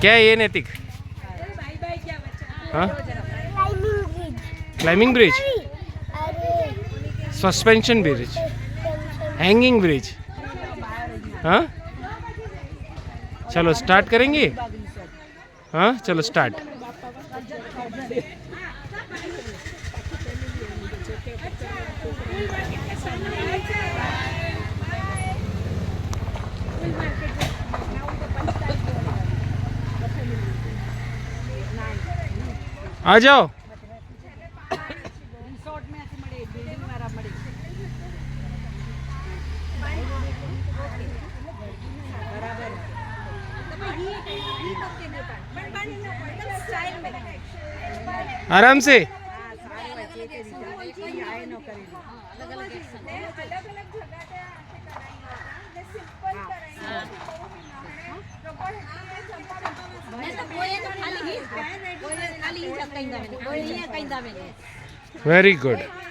क्या है ये नैतिक? हाँ, climbing bridge, suspension bridge, hanging bridge. हाँ, चलो स्टार्ट करेंगे। हाँ चलो स्टार्ट। आ जाओ। आराम से। Very good.